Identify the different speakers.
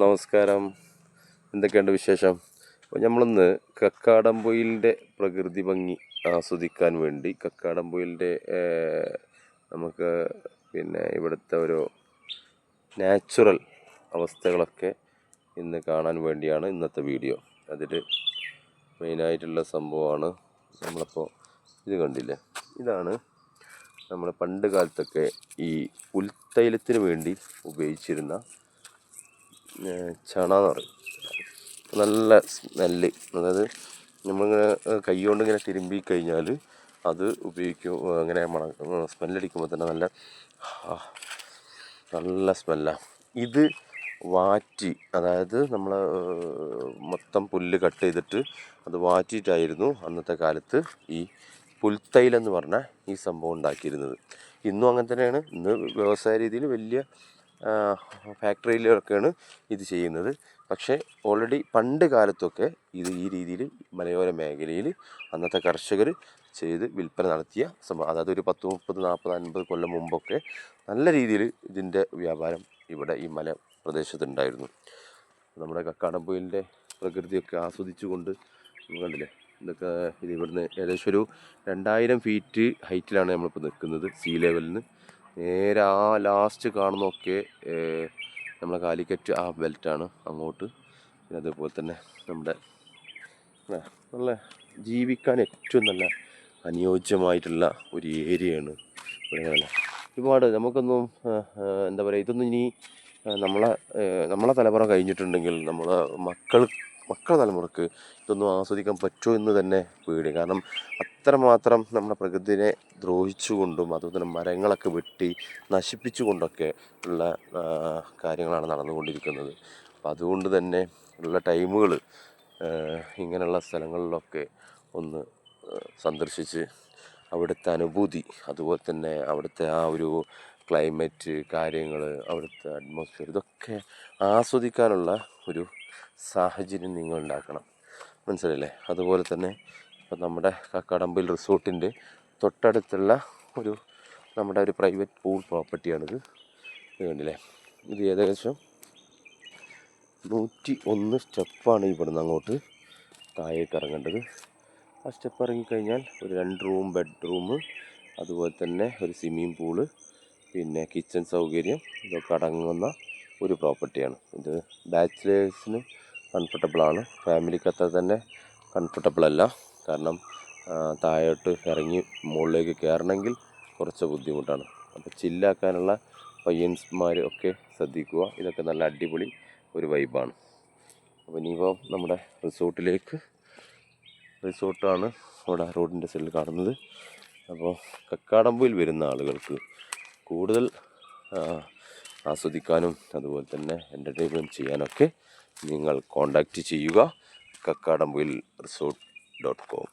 Speaker 1: നമസ്കാരം. എന്തൊക്കെയുണ്ട് വിശേഷം? അപ്പോൾ നമ്മളിന്ന് കക്കാടംപൊയിലിൻ്റെ പ്രകൃതി ഭംഗി ആസ്വദിക്കാൻ വേണ്ടി കക്കാടംപൊയിലിൻ്റെ നമുക്ക് ഇവിടുത്തെ ഒരു നാച്ചുറൽ അവസ്ഥകളൊക്കെ ഇന്ന് കാണാൻ വേണ്ടിയാണ് ഇന്നത്തെ വീഡിയോ. അതിൽ മെയിനായിട്ടുള്ള സംഭവമാണ് നമ്മളിപ്പോൾ ഇത് കണ്ടില്ലേ, ഇതാണ് നമ്മൾ പണ്ട് കാലത്തൊക്കെ ഈ പുൽത്തൈലത്തിന് വേണ്ടി ഉപയോഗിച്ചിരുന്ന ചണ എന്ന് പറയും. നല്ല സ്മെല്ല്, അതായത് നമ്മളിങ്ങനെ കൈ കൊണ്ട് ഇങ്ങനെ തിരുമ്പി കഴിഞ്ഞാൽ അത് ഉപയോഗിക്കും. അങ്ങനെ സ്മെല്ലടിക്കുമ്പോൾ തന്നെ നല്ല സ്മെല്ലാണ്. ഇത് വാറ്റി, അതായത് നമ്മൾ മൊത്തം പുല്ല് കട്ട് ചെയ്തിട്ട് അത് വാറ്റിയിട്ടായിരുന്നു അന്നത്തെ കാലത്ത് ഈ പുൽത്തൈലം എന്ന് പറഞ്ഞ ഈ സംഭവം ഉണ്ടാക്കിയിരുന്നത്. ഇന്നും അങ്ങനെ തന്നെയാണ്. ഇന്ന് വ്യവസായ രീതിയിൽ വലിയ ഫാക്ടറിയിലൊക്കെയാണ് ഇത് ചെയ്യുന്നത്. പക്ഷേ ഓൾറെഡി പണ്ട് കാലത്തൊക്കെ ഇത് ഈ രീതിയിൽ മലയോര മേഖലയിൽ അന്നത്തെ കർഷകർ ചെയ്ത് വിൽപ്പന നടത്തിയ സംഭവം. അതായത് ഒരു 10, 30, 40, 50 കൊല്ലം മുമ്പൊക്കെ നല്ല രീതിയിൽ ഇതിൻ്റെ വ്യാപാരം ഇവിടെ ഈ മല പ്രദേശത്തുണ്ടായിരുന്നു. നമ്മുടെ കക്കാടംപൊയിലിൻ്റെ പ്രകൃതിയൊക്കെ ആസ്വദിച്ചുകൊണ്ട് കണ്ടില്ലേ, ഇതൊക്കെ ഇത് ഇവിടുന്ന് ഏകദേശം ഒരു 2000 ഫീറ്റ് ഹൈറ്റിലാണ് നമ്മളിപ്പോൾ നിൽക്കുന്നത്. സീ ലെവലിൽ നിന്ന് നേരെ ആ ലാസ്റ്റ് കാണുന്നതൊക്കെ നമ്മളെ കാലിക്കറ്റ് ആ ബെൽറ്റാണ് അങ്ങോട്ട്. പിന്നെ അതേപോലെ തന്നെ നമ്മുടെ നല്ല ജീവിക്കാൻ ഏറ്റവും നല്ല അനുയോജ്യമായിട്ടുള്ള ഒരു ഏരിയയാണ് ഇവിടെ. ഒരുപാട് നമുക്കൊന്നും എന്താ പറയുക, ഇതൊന്നും ഇനി നമ്മളെ തലമുറ കഴിഞ്ഞിട്ടുണ്ടെങ്കിൽ മക്കളുടെ തലമുറക്ക് ഇതൊന്നും ആസ്വദിക്കാൻ പറ്റുമോ എന്ന് തന്നെ പേടി. കാരണം അത്രമാത്രം നമ്മുടെ പ്രകൃതിയെ ദ്രോഹിച്ചുകൊണ്ടും അതുപോലെ തന്നെ മരങ്ങളൊക്കെ വെട്ടി നശിപ്പിച്ചുകൊണ്ടൊക്കെ ഉള്ള കാര്യങ്ങളാണ് നടന്നുകൊണ്ടിരിക്കുന്നത്. അപ്പം അതുകൊണ്ട് തന്നെ ഉള്ള ടൈമുകൾ ഇങ്ങനെയുള്ള സ്ഥലങ്ങളിലൊക്കെ ഒന്ന് സന്ദർശിച്ച് അവിടുത്തെ അനുഭൂതി, അതുപോലെ തന്നെ അവിടുത്തെ ആ ഒരു ക്ലൈമറ്റ് കാര്യങ്ങൾ, അവിടുത്തെ അറ്റ്മോസ്ഫിയർ, ഇതൊക്കെ ആസ്വദിക്കാനുള്ള ഒരു സാഹചര്യം നിങ്ങൾ ഉണ്ടാക്കണം. മനസ്സിലായില്ലേ? അതുപോലെ തന്നെ ഇപ്പം നമ്മുടെ കക്കാടംപൊയിൽ റിസോർട്ടിൻ്റെ തൊട്ടടുത്തുള്ള നമ്മുടെ ഒരു പ്രൈവറ്റ് പൂൾ പ്രോപ്പർട്ടിയാണിത്. ഇത് കണ്ടില്ലേ, ഇത് ഏകദേശം 101 സ്റ്റെപ്പാണ് ഇവിടുന്ന് അങ്ങോട്ട് താഴേക്ക് ഇറങ്ങേണ്ടത്. ആ സ്റ്റെപ്പ് ഇറങ്ങിക്കഴിഞ്ഞാൽ ഒരു 2 റൂം ബെഡ്റൂം, അതുപോലെ തന്നെ ഒരു സ്വിമ്മിങ് പൂള്, പിന്നെ കിച്ചൺ സൗകര്യം ഇതൊക്കെ അടങ്ങുന്ന ഒരു പ്രോപ്പർട്ടിയാണ്. ഇത് ബാച്ചിലേഴ്സിന് കംഫർട്ടബിളാണ്. ഫാമിലിക്ക് അത്ര തന്നെ കംഫർട്ടബിളല്ല. കാരണം താഴോട്ട് ഇറങ്ങി മുകളിലേക്ക് കയറണമെങ്കിൽ കുറച്ച് ബുദ്ധിമുട്ടാണ്. അപ്പോൾ ചില്ലാക്കാനുള്ള പയ്യന്മാർ ഒക്കെ ശ്രദ്ധിക്കുക. ഇതൊക്കെ നല്ല അടിപൊളി ഒരു വൈബാണ്. അപ്പോൾ ഇനിയിപ്പോൾ നമ്മുടെ റിസോർട്ടാണ് അവിടെ റോഡിൻ്റെ സൈഡിൽ കാണുന്നത്. അപ്പോൾ കക്കാടംപൊയിൽ വരുന്ന ആളുകൾക്ക് കൂടുതൽ ആസ്വദിക്കാനും അതുപോലെ തന്നെ എൻ്റർടൈൻമെൻറ്റ് ചെയ്യാനൊക്കെ നിങ്ങൾ കോൺടാക്റ്റ് ചെയ്യുക. കക്കാടംപൊയിൽ resort.com